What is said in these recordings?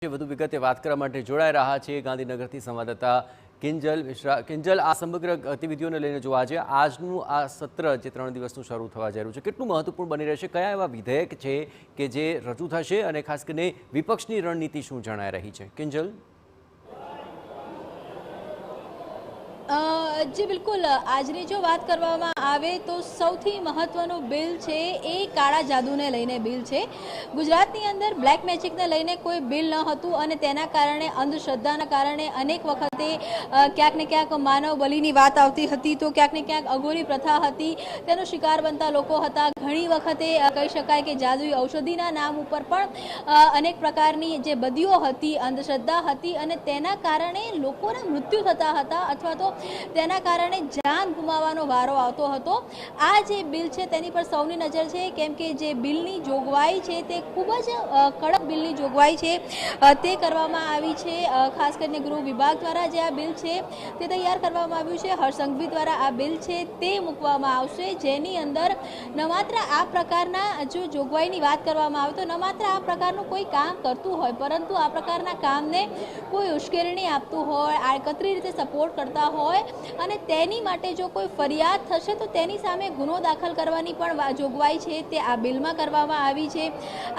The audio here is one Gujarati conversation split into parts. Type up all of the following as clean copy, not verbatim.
વધુ વિગતે વાત કરવા માટે જોડાઈ રહ્યા છે ગાંધીનગરથી સંવાદદાતા કિંજલ મિશ્રા। કિંજલ, આ સમગ્ર ગતિવિધિઓને લઈને જો આજનું આ સત્ર જે 3 દિવસનું શરૂ થવા જઈ રહ્યું છે, કેટલું મહત્વપૂર્ણ બની રહેશે? કયા એવા વિધેયક છે કે જે રજૂ થશે અને ખાસ કરીને વિપક્ષની રણનીતિ શું જણાઈ રહી છે? કિંજલ, जी बिल्कुल। આજની જો વાત કરવામાં આવે તો સૌથી મહત્વનું બિલ છે એ કાળા જાદુને લઈને બિલ છે। ગુજરાતની અંદર બ્લેક મેજિકને લઈને કોઈ બિલ ન હતું અને તેના કારણે અંધશ્રદ્ધાના કારણે અનેક વખતે ક્યાંક ને ક્યાંક માનવ બલિની વાત આવતી હતી, તો ક્યાંક ને ક્યાંક અઘોરી પ્રથા હતી, તેનો શિકાર બનતા લોકો હતા। ઘણી વખતે કહી શકાય કે જાદુઈ ઔષધિના નામ ઉપર પણ અનેક પ્રકારની જે બદીઓ હતી, અંધશ્રદ્ધા હતી અને તેના કારણે લોકોના મૃત્યુ થતા હતા અથવા તો તેના કારણે જાન ગુમાવવાનો વારો આવતો હતો। આ જે બિલ છે તેની પર સૌની નજર છે, કેમ કે જે બિલની જોગવાઈ છે તે ખૂબ જ કડક બિલની જોગવાઈ છે તે કરવામાં આવી છે। ખાસ કરીને ગૃહ વિભાગ દ્વારા જે આ બિલ છે તે તૈયાર કરવામાં આવ્યું છે, હર્ષ સંઘવી દ્વારા આ બિલ છે તે મૂકવામાં આવશે, જેની અંદર ન માત્ર આ પ્રકારના જો જોગવાઈની વાત કરવામાં આવે તો ન માત્ર આ પ્રકારનું કોઈ કામ કરતું હોય, પરંતુ આ પ્રકારના કામને કોઈ ઉશ્કેરણી આપતું હોય, આડકતરી રીતે સપોર્ટ કરતા હોય અને તેની માટે જો કોઈ ફરિયાદ થશે તો તેની સામે ગુનો દાખલ કરવાની પણ જોગવાઈ છે તે આ બિલમાં કરવામાં આવી છે।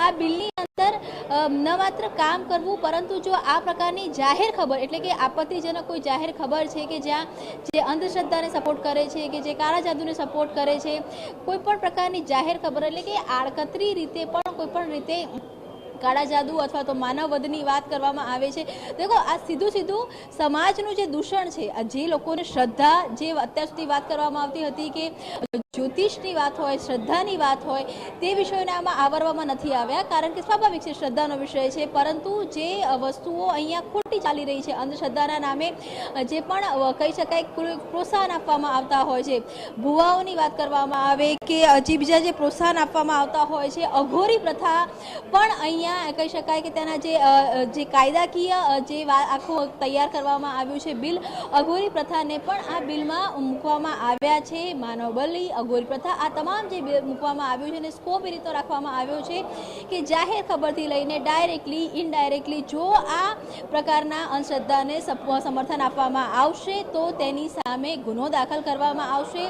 આ બિલની અંદર ન માત્ર કામ કરવું, પરંતુ જો આ પ્રકારની જાહેર ખબર એટલે કે આપત્તિજનક કોઈ જાહેર ખબર છે કે જ્યાં જે અંધશ્રદ્ધાને સપોર્ટ કરે છે, કે જે કાળા જાદુને સપોર્ટ કરે છે, કોઈ પણ પ્રકારની જાહેર ખબર એટલે કે આડકતરી રીતે પણ કોઈ પણ રીતે કાળા જાદુ અથવા તો માનવવધની વાત કરવામાં આવે છે। દેખો, આ સીધું સમાજનું જે દૂષણ છે, જે લોકોને શ્રદ્ધા, જે અત્યાર સુધી વાત કરવામાં આવતી હતી કે જ્યોતિષની વાત હોય, શ્રદ્ધાની વાત હોય, તે વિષયોને આમાં આવરવામાં નથી આવ્યા, કારણ કે સ્વાભાવિક છે, શ્રદ્ધાનો વિષય છે, પરંતુ જે વસ્તુઓ અહીંયા ખોટી ચાલી રહી છે, અંધશ્રદ્ધાના નામે જે પણ કહી શકાય પ્રોત્સાહન આપવામાં આવતા હોય છે, ભુવાઓની વાત કરવામાં આવે કે હજી બીજા જે પ્રોત્સાહન આપવામાં આવતા હોય છે, અઘોરી પ્રથા પણ અહીંયા કહી શકાય કે તેના જે કાયદાકીય જે આખું તૈયાર કરવામાં આવ્યું છે બિલ, અઘોરી પ્રથાને પણ આ બિલમાં મૂકવામાં આવ્યા છે। માનવ બલિ, અઘોરી પ્રથા, આ તમામ જે બિલ મૂકવામાં આવ્યું છે અને સ્કોપ એ રીતે રાખવામાં આવ્યો છે કે જાહેર ખબરથી લઈને ડાયરેક્ટલી, ઇનડાયરેક્ટલી જો આ પ્રકારના અંધશ્રદ્ધાને સમર્થન આપવામાં આવશે તો તેની સામે ગુનો દાખલ કરવામાં આવશે।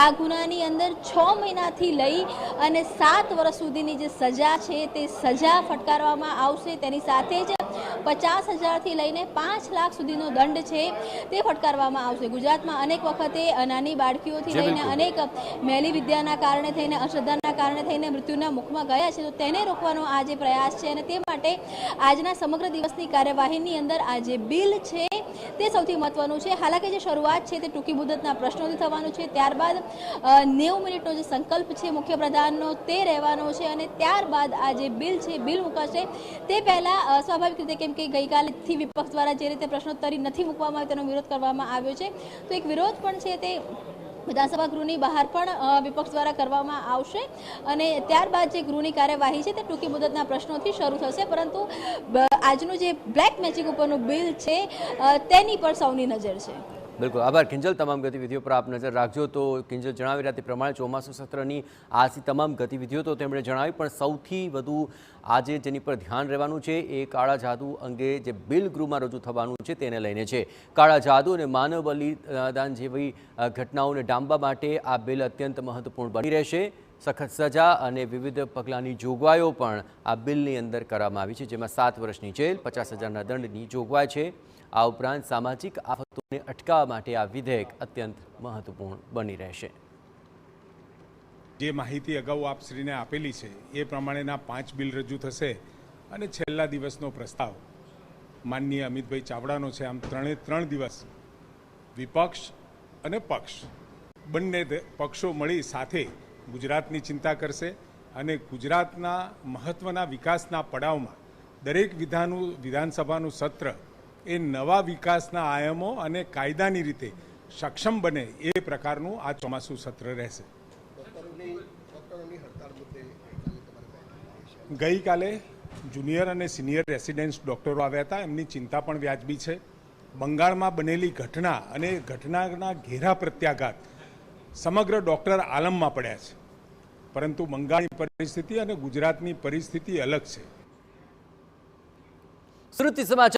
આ ગુનાની અંદર 6 મહિનાથી લઈ અને 7 વર્ષ સુધીની જે સજા છે તે સજા ફટકારવામાં આવશે। તેની સાથે જ 50,000થી લઈને 5 લાખ સુધીનો દંડ છે તે ફટકારવામાં આવશે। ગુજરાતમાં અનેક વખતે નાની બાળકીઓથી લઈને અનેક મેલી વિદ્યાના કારણે થઈને, અંધશ્રદ્ધાના કારણે થઈને મૃત્યુના મુખમાં ગયા છે, તો તેને રોકવાનો આ જે પ્રયાસ છે અને તે માટે આજના સમગ્ર દિવસની કાર્યવાહીની અંદર આ જે બિલ છે તે સૌથી મહત્વનું છે। હાલાકી જે શરૂઆત છે તે ટૂંકી મુદતના પ્રશ્નોથી થવાનું છે, ત્યારબાદ 90 મિનિટનો જે સંકલ્પ છે મુખ્યપ્રધાનનો તે રહેવાનો છે અને ત્યારબાદ આ જે બિલ છે બિલ મુકાશે। તે પહેલા સ્વાભાવિક રીતે, કેમ કે ગઈકાલથી વિપક્ષ દ્વારા જે રીતે પ્રશ્નોત્તરી નથી મૂકવામાં આવી તેનો વિરોધ કરવામાં આવ્યો છે, તો એક વિરોધ પણ છે તે વિધાનસભા ગૃહની બહાર પણ વિપક્ષ દ્વારા કરવામાં આવશે અને ત્યારબાદ જે ગૃહની કાર્યવાહી છે તે ટૂંકી મુદતના પ્રશ્નોથી શરૂ થશે। પરંતુ આજનું જે બ્લેક મેજિક ઉપરનું બિલ છે તેની પર સૌની નજર છે। બિલકુલ, આભાર કિંજલ। તમામ ગતિવિધિઓ પર આપ નજર રાખજો। તો કિંજલ જણાવી રહ્યા તે પ્રમાણે ચોમાસુ સત્રની આજની તમામ ગતિવિધિઓ તો તેમણે જણાવી, પણ સૌથી વધુ આજે જેની પર ધ્યાન રહેવાનું છે એ કાળા જાદુ અંગે જે બિલ ગૃહમાં રજૂ થવાનું છે તેને લઈને છે। કાળા જાદુ અને માનવ બલિદાન જેવી ઘટનાઓને ડામવા માટે આ બિલ અત્યંત મહત્વપૂર્ણ બની રહેશે। સખત સજા અને વિવિધ પગલાંની જોગવાઈઓ પણ આ બિલની અંદર કરવામાં આવી છે, જેમાં 7 વર્ષની જેલ, 50,000ના દંડની જોગવાઈ છે। આ ઉપરાંત સામાજિક આફતોને અટકાવવા માટે આ વિધેયક અત્યંત મહત્વપૂર્ણ બની રહેશે। જે માહિતી અગાઉ આપશ્રીને આપેલી છે એ પ્રમાણેના 5 બિલ રજૂ થશે અને છેલ્લા દિવસનો પ્રસ્તાવ માનનીય અમિતભાઈ ચાવડાનો છે। આમ 3 દિવસ વિપક્ષ અને પક્ષ બંને પક્ષો મળી સાથે ગુજરાતની ચિંતા કરશે અને ગુજરાતના મહત્ત્વના વિકાસના પડાવમાં દરેક વિધાનસભાનું સત્ર એ નવા વિકાસના આયામો અને કાયદાની રીતે સક્ષમ બને એ પ્રકારનું આ ચોમાસું સત્ર રહેશે। ગઈકાલે જુનિયર અને સિનિયર રેસિડેન્સ ડૉક્ટરો આવ્યા હતા, એમની ચિંતા પણ વ્યાજબી છે। બંગાળમાં બનેલી ઘટના અને ઘટનાના ઘેરા પ્રત્યાઘાત સમગ્ર ડૉક્ટર આલમમાં પડ્યા છે, પરંતુ બંગાળની પરિસ્થિતિ અને ગુજરાતની પરિસ્થિતિ અલગ છે। સુરતથી સમાચાર